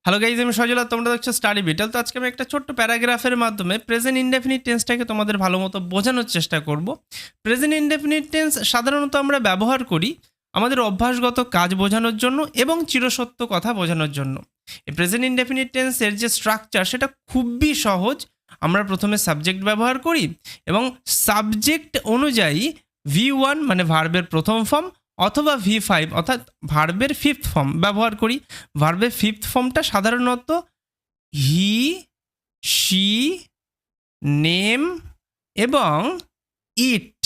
Hello guys, আমি সজল আর তোমরা দেখছো স্টাডি বিটেল। তো আজকে আমি একটা ছোট্ট প্যারাগ্রাফের মাধ্যমে প্রেজেন্ট ইনডেফিনিট টেন্সটাকে তোমাদের ভালো মতো বোঝানোর চেষ্টা করব। প্রেজেন্ট ইনডেফিনিট টেন্স সাধারণত আমরা ব্যবহার করি আমাদের অভ্যাসগত কাজ বোঝানোর জন্য এবং চিরসত্য কথা বোঝানোর জন্য। এই প্রেজেন্ট ইনডেফিনিট টেন্সের যে স্ট্রাকচার সেটা খুবই সহজ। আমরা প্রথমে সাবজেক্ট ব্যবহার করি এবং সাবজেক্ট অনুযায়ী V1 মানে ভার্বের প্রথম ফর্ম অথবা V5 অর্থাৎ ভার্বের ফিফথ ফর্ম ব্যবহার করি। ভার্বের ফিফথ ফর্মটা সাধারণত হি, শি, নেম এবং ইট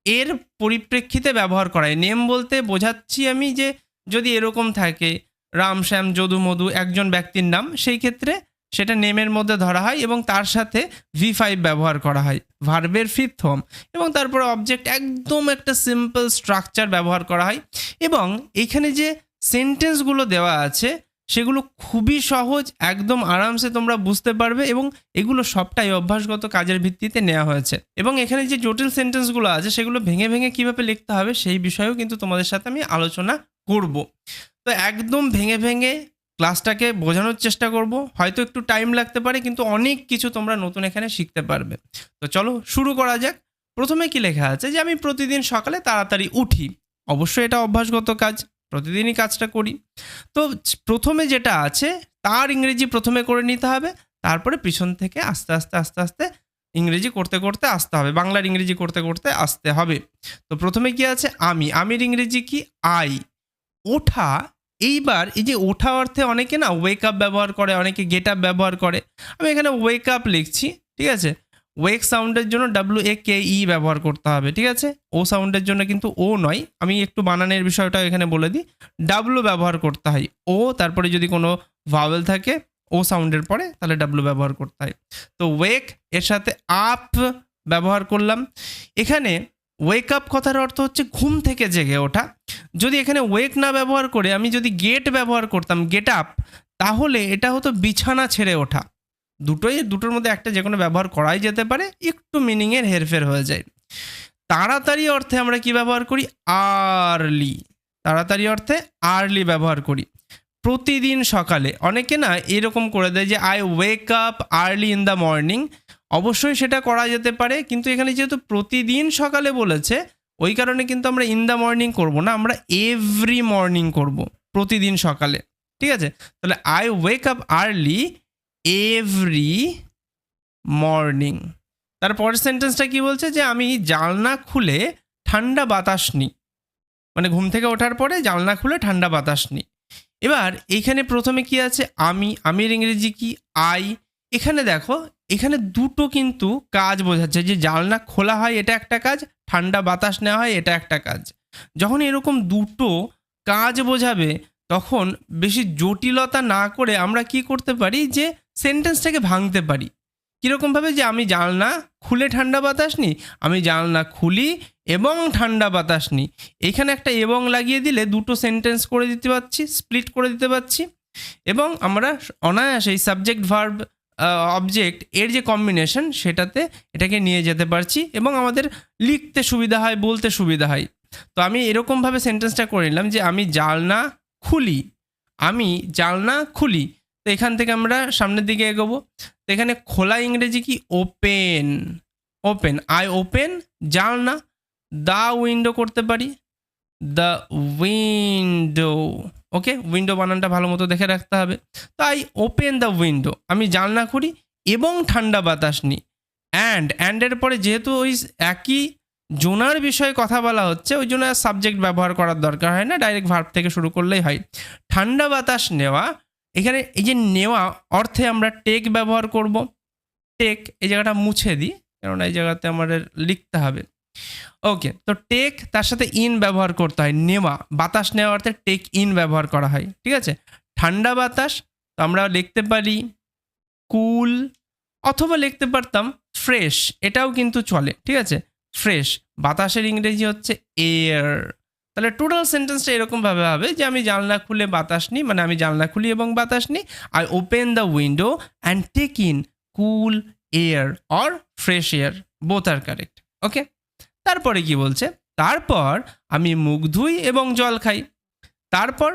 এর পরিপ্রেক্ষিতে ব্যবহার করা হয়। নেম বলতে বোঝাচ্ছি আমি যে যদি এরকম থাকে রাম, শ্যাম, যদু, মধু একজন ব্যক্তির নাম, সেই ক্ষেত্রে সেটা নেমের মধ্যে ধরা হয় এবং তার সাথে V5 ব্যবহার করা হয় ভার্বের ফিফথ ফর্ম, এবং তারপরে অবজেক্ট একদম একটা সিম্পল স্ট্রাকচার ব্যবহার করা হয়। এবং এখানে যে সেন্টেন্সগুলো দেওয়া আছে সেগুলো খুবই সহজ, একদম আরামসে তোমরা বুঝতে পারবে এবং এগুলো সবটাই অভ্যাসগত কাজের ভিত্তিতে নেওয়া হয়েছে। এবং এখানে যে জটিল সেন্টেন্সগুলো আছে সেগুলো ভেঙে ভেঙে কীভাবে লিখতে হবে সেই বিষয়েও কিন্তু তোমাদের সাথে আমি আলোচনা করব। তো একদম ভেঙে ভেঙে ক্লাসটাকে বোঝানোর চেষ্টা করব। হয়তো একটু টাইম লাগতে পারে, কিন্তু অনেক কিছু তোমরা নতুন এখানে শিখতে পারবে। তো চলো শুরু করা যাক। প্রথমে কি লেখা আছে যে আমি প্রতিদিন সকালে তাড়াতাড়ি উঠি। অবশ্যই এটা অভ্যাসগত কাজ, প্রতিদিনই কাজটা করি। তো প্রথমে যেটা আছে তার ইংরেজি প্রথমে করে নিতে হবে, তারপরে পিছন থেকে আস্তে আস্তে আস্তে আস্তে ইংরেজি করতে করতে আসতে হবে, বাংলার ইংরেজি করতে করতে আসতে হবে। তো প্রথমে কি আছে আমি, আমির ইংরেজি কি আই। ওঠা, এইবার এই যে ওঠা অর্থে অনেকে না ওয়েক আপ ব্যবহার করে, অনেকে গেট আপ ব্যবহার করে। আমি এখানে ওয়েক আপ লিখছি, ঠিক আছে। ওয়েক সাউন্ডের জন্য WAKE ব্যবহার করতে হবে, ঠিক আছে। ও সাউন্ডের জন্য কিন্তু ও নয়। আমি একটু বানানের বিষয়টা এখানে বলে দিই। W ব্যবহার করতে হয় ও, তারপরে যদি কোনো ভাওয়েল থাকে ও সাউন্ডের পরে তাহলে W ব্যবহার করতে হয়। তো ওয়েক এর সাথে আপ ব্যবহার করলাম। এখানে ওয়েক আপ কথার অর্থ হচ্ছে ঘুম থেকে জেগে ওঠা। যদি এখানে ওয়েক না ব্যবহার করে আমি যদি গেট ব্যবহার করতাম, গেট আপ, তাহলে এটা হতো বিছানা ছেড়ে ওঠা। দুটোর মধ্যে একটা যে কোনো ব্যবহার করাই যেতে পারে, একটু মিনিংয়ের হেরফের হয়ে যায়। তাড়াতাড়ি অর্থে আমরা কি ব্যবহার করি? আর্লি। তাড়াতাড়ি অর্থে আর্লি ব্যবহার করি। প্রতিদিন সকালে অনেকে না এরকম করে দেয় যে I wake up early in the morning. অবশ্যই সেটা করা যেতে পারে, কিন্তু এখানে যেহেতু প্রতিদিন সকালে বলেছে ওই কারণে কিন্তু আমরা ইন দ্য মর্নিং করবো না, আমরা এভরি মর্নিং করব, প্রতিদিন সকালে, ঠিক আছে। তাহলে I wake up early every morning. তারপরের সেন্টেন্সটা কি বলছে যে আমি জানলা খুলে ঠান্ডা বাতাস নিই, মানে ঘুম থেকে ওঠার পরে জানলা খুলে ঠান্ডা বাতাস নিই। এবার এখানে প্রথমে কি আছে আমি, আমির ইংরেজি কি আই। এখানে দেখো এখানে দুটো কিন্তু কাজ বোঝাচ্ছে, যে জানলা খোলা হয় এটা একটা কাজ, ঠান্ডা বাতাস নেওয়া হয় এটা একটা কাজ। যখন এরকম দুটো কাজ বোঝাবে তখন বেশি জটিলতা না করে আমরা কি করতে পারি, যে সেন্টেন্সটাকে ভাঙতে পারি। কীরকমভাবে, যে আমি জানলা খুলে ঠান্ডা বাতাস নিই, আমি জানলা খুলি এবং ঠান্ডা বাতাস নিই। এখানে একটা এবং লাগিয়ে দিলে দুটো সেন্টেন্স করে দিতে পারছি, স্প্লিট করে দিতে পারছি, এবং আমরা অনায়াসে এই সাবজেক্ট ভার্ব অবজেক্ট এর যে কম্বিনেশন সেটাতে এটাকে নিয়ে যেতে পারছি এবং আমাদের লিখতে সুবিধা হয়, বলতে সুবিধা হয়। তো আমি এরকমভাবে সেন্টেন্সটা করে নিলাম যে আমি জানলা খুলি, আমি জানলা খুলি। তো এখান থেকে আমরা সামনের দিকে এগোবো। তো এখানে খোলা ইংরেজি কি ওপেন। ওপেন, আই ওপেন জানলা। দ্য উইন্ডো করতে পারি, দ্য উইন্ডো। ওকে, উইন্ডো বানানটা ভালো মতো দেখে রাখতে হবে। তো আই ওপেন দ্য উইন্ডো, আমি জানলা খুলি এবং ঠান্ডা বাতাস নিই। অ্যান্ডের পরে যেহেতু ওই একই জোনার বিষয়ে কথা বলা হচ্ছে ওই জন্য সাবজেক্ট ব্যবহার করার দরকার হয় না, ডাইরেক্ট ভার্ব থেকে শুরু করলেই হয়। ঠান্ডা বাতাস নেওয়া, এখানে এই যে নেওয়া অর্থে আমরা টেক ব্যবহার করব। টেক, এই জায়গাটা মুছে দিই কারণ এই জায়গাতে আমাদের লিখতে হবে। ওকে, তো টেক তার সাথে ইন ব্যবহার করতে হয়। নেওয়া, বাতাস নেওয়া অর্থে টেক ইন ব্যবহার করা হয়, ঠিক আছে। ঠান্ডা বাতাস, তো আমরা লিখতে পারি কুল, অথবা লিখতে পারতাম ফ্রেশ, এটাও কিন্তু চলে, ঠিক আছে। ফ্রেশ, বাতাসের ইংরেজি হচ্ছে এয়ার। তাহলে টোটাল সেন্টেন্সটা এরকমভাবে হবে যে আমি জানলা খুলে বাতাস নিই, মানে আমি জানলা খুলি এবং বাতাস নিই। I open the window and take in cool air or fresh air, both আর কারেক্ট। ওকে, তারপরে কি বলছে, তারপর আমি মুখ ধুই এবং জল খাই। তারপর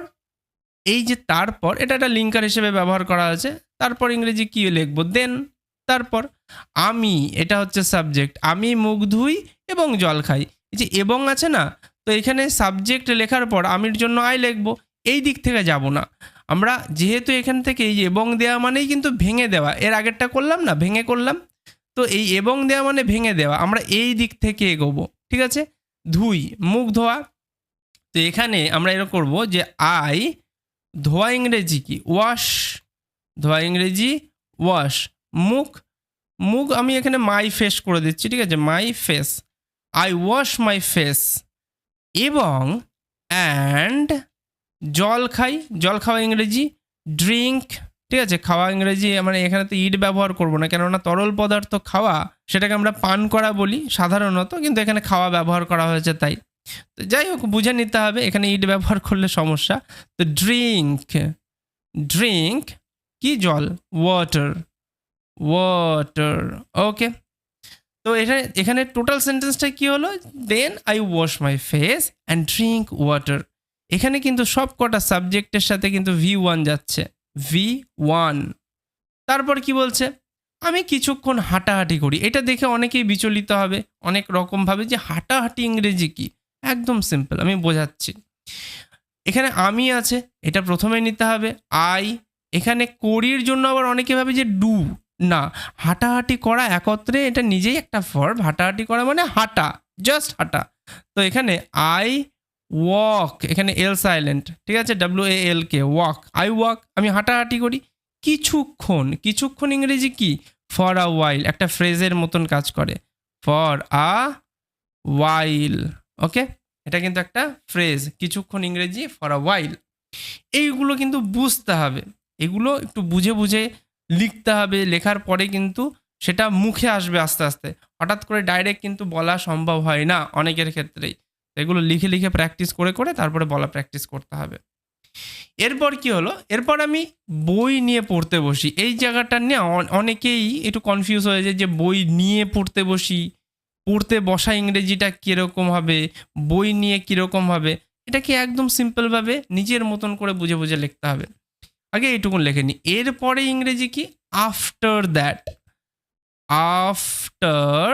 এই যে তারপর এটা একটা লিঙ্কার হিসেবে ব্যবহার করা হয়েছে। তারপর ইংরেজি কি লিখবো? দেন। তারপর আমি, এটা হচ্ছে সাবজেক্ট, আমি মুখ ধুই এবং জল খাই। এই যে এবং আছে না, তো এখানে সাবজেক্ট লেখার পর আমির জন্য আই লিখবো। এই দিক থেকে যাব না আমরা, যেহেতু এখান থেকে এই যে এবং দেওয়া মানেই কিন্তু ভেঙে দেওয়া, এর আগেরটা করলাম না, ভেঙে করলাম, তো এই এবং দেওয়া মানে ভেঙে দেওয়া, আমরা এই দিক থেকে এগোবো। ঠিক আছে, ধুই, মুখ ধোয়া। তো এখানে আমরা এরকম করবো যে আই, ধোয়া ইংরেজি কি? ওয়াশ, ধোয়া ইংরেজি ওয়াশ। মুখ, মুখ আমি এখানে মাই ফেস করে দিচ্ছি, ঠিক আছে, my face, I wash my face. এবং অ্যান্ড জল খাই, জল খাওয়া ইংরেজি ড্রিঙ্ক। ঠিক আছে, খাওয়া ইংরেজি মানে এখানে তো ইট ব্যবহার করবো না, কেননা তরল পদার্থ খাওয়া সেটাকে আমরা পান করা বলি সাধারণত, কিন্তু এখানে খাওয়া ব্যবহার করা হয়েছে তাই। তো যাই হোক, বুঝে নিতে হবে, এখানে ইট ব্যবহার করলে সমস্যা। তো ড্রিঙ্ক, ড্রিঙ্ক কি? জল, ওয়াটার, ওয়াটার। ওকে, তো এখানে টোটাল সেন্টেন্সটা কি হলো? Then I wash my face and drink water. এখানে কিন্তু সব কটা সাবজেক্টের সাথে কিন্তু V1 যাচ্ছে, V1। তারপর কি বলছে? আমি কিছুক্ষণ হাঁটাহাঁটি করি। এটা দেখে অনেকেই বিচলিত হবে অনেক রকমভাবে, যে হাঁটাহাঁটি ইংরেজি কি? একদম সিম্পল, আমি বোঝাচ্ছি। এখানে আমি আছে, এটা প্রথমে নিতে হবে আই। এখানে করির জন্য আবার অনেকে ভাবে যে ডু, না, হাঁটাহাঁটি করা একত্রে, এটা নিজেই একটা ভার্ব। হাঁটাহাঁটি করা মানে হাঁটা, জাস্ট হাঁটা। তো এখানে আই ওয়াক, এখানে এল সাইলেন্ট, ঠিক আছে, WALK, ওয়াক, আই ওয়াক, আমি হাঁটাহাঁটি করি কিছুক্ষণ। কিছুক্ষণ ইংরেজি কি? ফর আ ওয়াইল, একটা ফ্রেজের মতন কাজ করে, ফর আ ওয়াইল। ওকে, এটা কিন্তু একটা ফ্রেজ, কিছুক্ষণ ইংরেজি ফর আ ওয়াইল। এইগুলো কিন্তু বুঝতে হবে, এগুলো একটু বুঝে বুঝে লিখতে হবে। লেখার পরে কিন্তু সেটা মুখে আসবে আস্তে আস্তে, হঠাৎ করে ডাইরেক্ট কিন্তু বলা সম্ভব হয় না অনেকের ক্ষেত্রেই। এগুলো লিখে লিখে প্র্যাকটিস করে করে তারপরে বলা প্র্যাকটিস করতে হবে। এরপর কি হলো? এরপর আমি বই নিয়ে পড়তে বসি। এই জায়গাটা নিয়ে অনেকেই একটু কনফিউজ হয়ে যায় যে বই নিয়ে পড়তে বসি, পড়তে বসা ইংরেজিটা কীরকম হবে, বই নিয়ে কীরকম হবে, এটাকে একদম সিম্পলভাবে নিজের মতন করে বুঝে বুঝে লিখতে হবে। আগে এইটুকুন লিখে নিই। এরপরে ইংরেজি কি? After that, after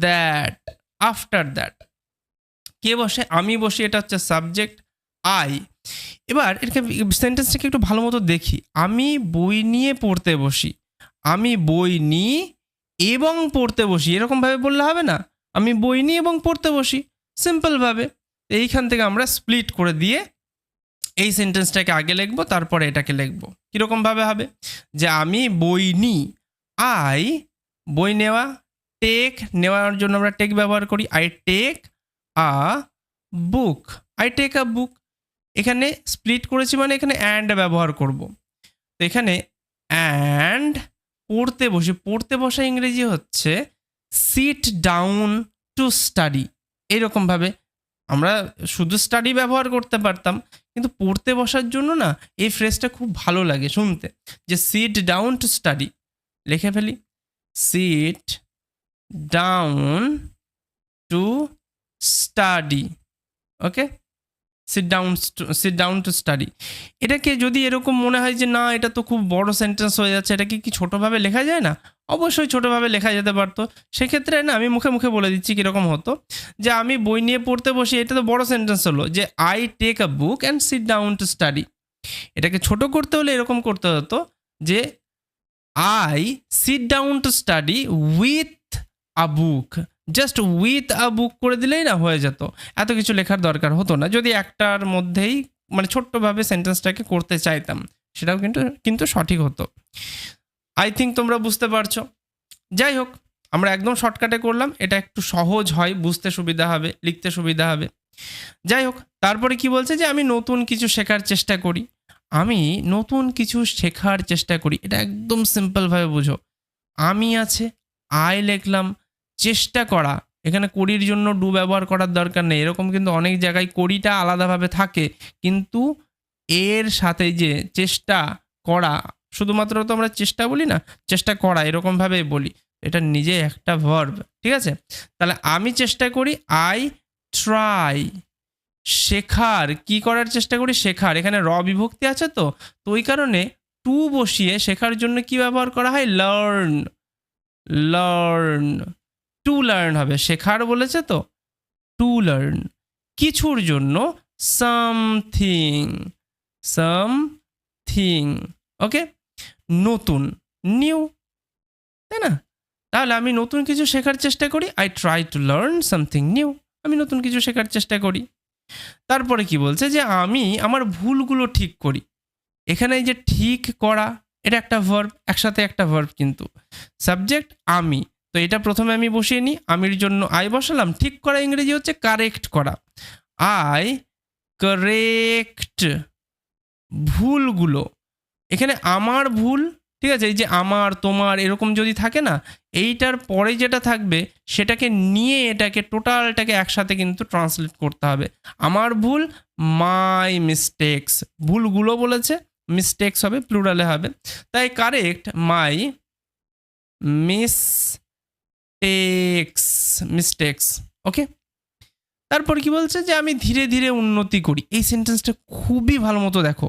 that, after that. কে বসে? আমি বসি, এটা হচ্ছে সাবজেক্ট আই। এবার এটাকে সেন্টেন্সটাকে একটু ভালো মতো দেখি। আমি বই নিয়ে পড়তে বসি, আমি বই নিই এবং পড়তে বসি, এরকমভাবে বললে হবে না। আমি বই নিই এবং পড়তে বসি, সিম্পলভাবে। এইখান থেকে আমরা স্প্লিট করে দিয়ে এই সেন্টেন্সটাকে আগে লিখবো, তারপরে এটাকে লিখবো। কীরকমভাবে হবে? যে আমি বই নিই, আই, বই নেওয়া, টেক, নেওয়ার জন্য আমরা টেক ব্যবহার করি, I take a book, I take a book. এখানে স্প্লিট করেছি মানে এখানে অ্যান্ড ব্যবহার করব। তো এখানে অ্যান্ড পড়তে বসি, পড়তে বসা ইংরেজি হচ্ছে সিট ডাউন টু স্টাডি। এইরকমভাবে আমরা শুধু স্টাডি ব্যবহার করতে পারতাম, কিন্তু পড়তে বসার জন্য না এই ফ্রেজটা খুব ভালো লাগে শুনতে, যে সিট ডাউন টু স্টাডি। লিখে ফেলি, seat down to study. Okay, seat down to study. এটাকে যদি এরকম মনে হয় যে না, এটা তো খুব বড় সেন্টেন্স হয়ে যাচ্ছে, এটাকে কি ছোটোভাবে লেখা যায় না? অবশ্যই ছোটোভাবে লেখা যেতে পারতো। সেক্ষেত্রে না, আমি মুখে মুখে বলে দিচ্ছি কীরকম হতো, যে আমি বই নিয়ে পড়তে বসি, এটা তো বড় সেন্টেন্স হলো, যে I take a book and sit down to study. এটাকে ছোট করতে হলে এরকম করতে হতো, যে I sit down to study with a book. Just with a book করে দিলেই না হয়ে যেত, এত কিছু লেখার দরকার হতো না, যদি একটার মধ্যেই মানে ছোট্টভাবে সেন্টেন্সটাকে করতে চাইতাম, সেটাও কিন্তু সঠিক হতো। আই থিঙ্ক তোমরা বুঝতে পারছো। যাই হোক, আমরা একদম শর্টকাটে করলাম, এটা একটু সহজ হয়, বুঝতে সুবিধা হবে, লিখতে সুবিধা হবে। যাই হোক, তারপরে কি বলছে? যে আমি নতুন কিছু শেখার চেষ্টা করি, আমি নতুন কিছু শেখার চেষ্টা করি। এটা একদম সিম্পলভাবে বুঝো। আমি আছে, আই লিখলাম, চেষ্টা করা, এখানে করির জন্য ডু ব্যবহার করার দরকার নেই। এরকম কিন্তু অনেক জায়গায় করিটা আলাদাভাবে থাকে, কিন্তু এর সাথে যে চেষ্টা করা, শুধুমাত্র তো আমরা চেষ্টা বলি না, চেষ্টা করা এরকমভাবে বলি, এটা নিজে একটা ভার্ব। ঠিক আছে, তাহলে আমি চেষ্টা করি, আই ট্রাই, শেখার, কি করার চেষ্টা করি? শেখার। এখানে বিভক্তি আছে তো ওই কারণে টু বসিয়ে শেখার জন্য কি ব্যবহার করা হয়? লার্ন। লার্ন, টু লার্ন হবে। শেখার বলেছে তো, টু লার্ন। কিছুর জন্য সামথিং, সামথিং। ওকে, নতুন, নিউ, তাই না? তাহলে আমি নতুন কিছু শেখার চেষ্টা করি, I try to learn something new. আমি নতুন কিছু শেখার চেষ্টা করি। তারপরে কি বলছে? যে আমি আমার ভুলগুলো ঠিক করি। এখানে এই যে ঠিক করা, এটা একটা ভার্ব, একসাথে একটা ভার্ব কিন্তু। সাবজেক্ট আমি, তো এটা প্রথমে আমি বসিয়ে নিই, আমির জন্য আই বসালাম। ঠিক করা ইংরেজি হচ্ছে কারেক্ট করা। আই কারেক্ট ভুলগুলো। এখানে আমার ভুল, ঠিক আছে, এই যে আমার, তোমার এরকম যদি থাকে না, এইটার পরে যেটা থাকবে সেটাকে নিয়ে এটাকে টোটালটাকে একসাথে কিন্তু ট্রান্সলেট করতে হবে। আমার ভুল, মাই মিস্টেক্স। ভুলগুলো বলেছে, মিস্টেক্স হবে, প্লুরালে হবে। তাই কারেক্ট মাই মিস্টেক্স, মিস্টেক্স। ওকে, তারপর কি বলছে? যে আমি ধীরে ধীরে উন্নতি করি। এই সেন্টেন্সটা খুবই ভালো মতো দেখো,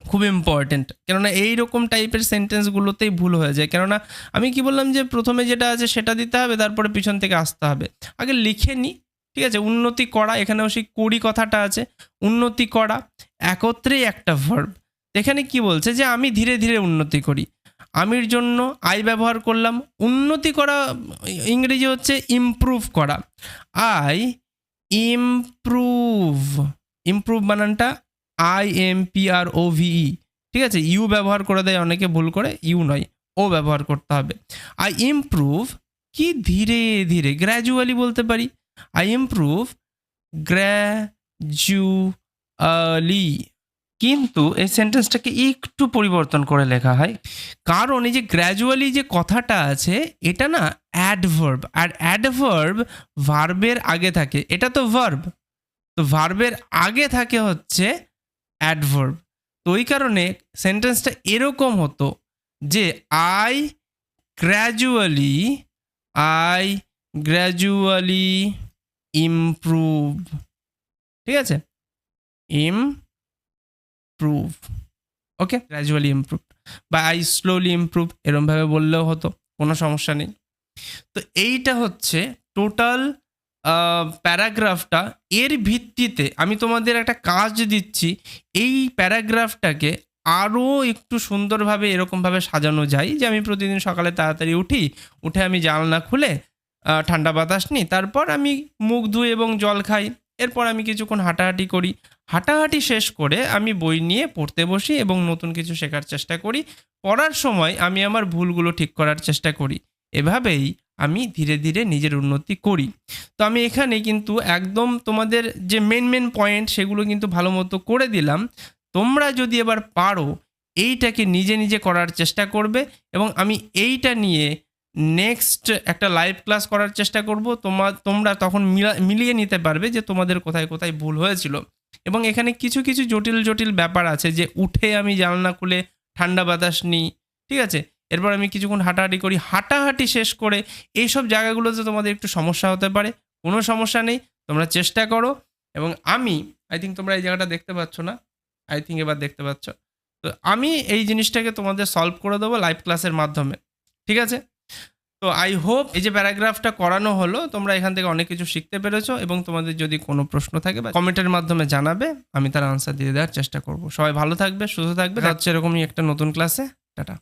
খুব ইম্পর্টেন্ট। কেননা এইরকম টাইপের সেন্টেন্সগুলোতেই ভুল হয়ে যায়। কেননা আমি কি বললাম যে প্রথমে যেটা আছে সেটা দিতে হবে, তারপরে পিছন থেকে আসতে হবে। আগে লিখে নিই, ঠিক আছে? উন্নতি করা, এখানেও সেই করি কথাটা আছে। উন্নতি করা একত্রেই একটা ভার্ব। এখানে কি বলছে? যে আমি ধীরে ধীরে উন্নতি করি। আমির জন্য আই ব্যবহার করলাম। উন্নতি করা ইংরেজি হচ্ছে ইমপ্রুভ করা। আই ইমপ্রুভ, ইমপ্রুভ বানানটা IMPROVE, ঠিক আছে? ইউ ব্যবহার করে দেয় অনেকে ভুল করে, ইউ নয়, ও ব্যবহার করতে হবে। আই ইমপ্রুভ কি? ধীরে ধীরে, গ্র্যাজুয়ালি বলতে পারি। I improve gradually. কিন্তু এই সেন্টেন্সটাকে একটু পরিবর্তন করে লেখা হয়, কারণ এই যে গ্র্যাজুয়ালি যে কথাটা আছে এটা না অ্যাডভার্ব, আর অ্যাডভার্ব ভার্বের আগে থাকে। এটা তো ভার্ব, তো ভার্বের আগে থাকে হচ্ছে অ্যাডভার্ব। তো ওই কারণে সেন্টেন্সটা এরকম হতো যে I gradually, I gradually improve, ঠিক আছে? ইমপ্রুভ, ওকে, গ্র্যাজুয়ালি ইমপ্রুভ। বা আই স্লোলি ইমপ্রুভ, এরমভাবে বললেও হতো, কোনো সমস্যা নেই। তো এইটা হচ্ছে টোটাল প্যারাগ্রাফটা। এর ভিত্তিতে আমি তোমাদের একটা কাজ দিচ্ছি, এই প্যারাগ্রাফটাকে আরও একটু সুন্দরভাবে এরকমভাবে সাজানো যায়। যে আমি প্রতিদিন সকালে তাড়াতাড়ি উঠে আমি জানলা খুলে ঠান্ডা বাতাস নিই, তারপর আমি মুখ ধুই এবং জল খাই, এরপর আমি কিছুক্ষণ হাঁটাহাঁটি করি, হাঁটাহাঁটি শেষ করে আমি বই নিয়ে পড়তে বসি এবং নতুন কিছু শেখার চেষ্টা করি। পড়ার সময় আমি আমার ভুলগুলো ঠিক করার চেষ্টা করি। এভাবেই আমি ধীরে ধীরে নিজের উন্নতি করি। তো আমি এখানে কিন্তু একদম তোমাদের যে মেন পয়েন্ট সেগুলো কিন্তু ভালো মতো করে দিলাম। তোমরা যদি এবার পারো এইটাকে নিজে নিজে করার চেষ্টা করবে, এবং আমি এইটা নিয়ে নেক্সট একটা লাইভ ক্লাস করার চেষ্টা করব। তোমরা তখন মিলিয়ে নিতে পারবে যে তোমাদের কোথায় কোথায় ভুল হয়েছিল। এবং এখানে কিছু কিছু জটিল জটিল ব্যাপার আছে, যে উঠে আমি জানলা খুলে ঠান্ডা বাতাস নিই, ঠিক আছে, এরপর আমি কিছুক্ষণ হাঁটাহাঁটি করি, হাঁটাহাঁটি শেষ করে এইসব জায়গাগুলোতে তোমাদের একটু সমস্যা হতে পারে। কোনো সমস্যা নেই, তোমরা চেষ্টা করো। এবং আমি আই থিঙ্ক তোমরা এই জায়গাটা দেখতে পাচ্ছ না, আই থিঙ্ক এবার দেখতে পাচ্ছ। তো আমি এই জিনিসটাকে তোমাদের সলভ করে দেবো লাইভ ক্লাসের মাধ্যমে, ঠিক আছে? তো আই হোপ এই যে প্যারাগ্রাফটা করানো হলো তোমরা এখান থেকে অনেক কিছু শিখতে পেরেছো, এবং তোমাদের যদি কোনো প্রশ্ন থাকে বা কমেন্টের মাধ্যমে জানাবে, আমি তার আনসার দিয়ে দেওয়ার চেষ্টা করব। সবাই ভালো থাকবে, সুস্থ থাকবে। হচ্ছে এরকমই একটা নতুন ক্লাসে। টাটা।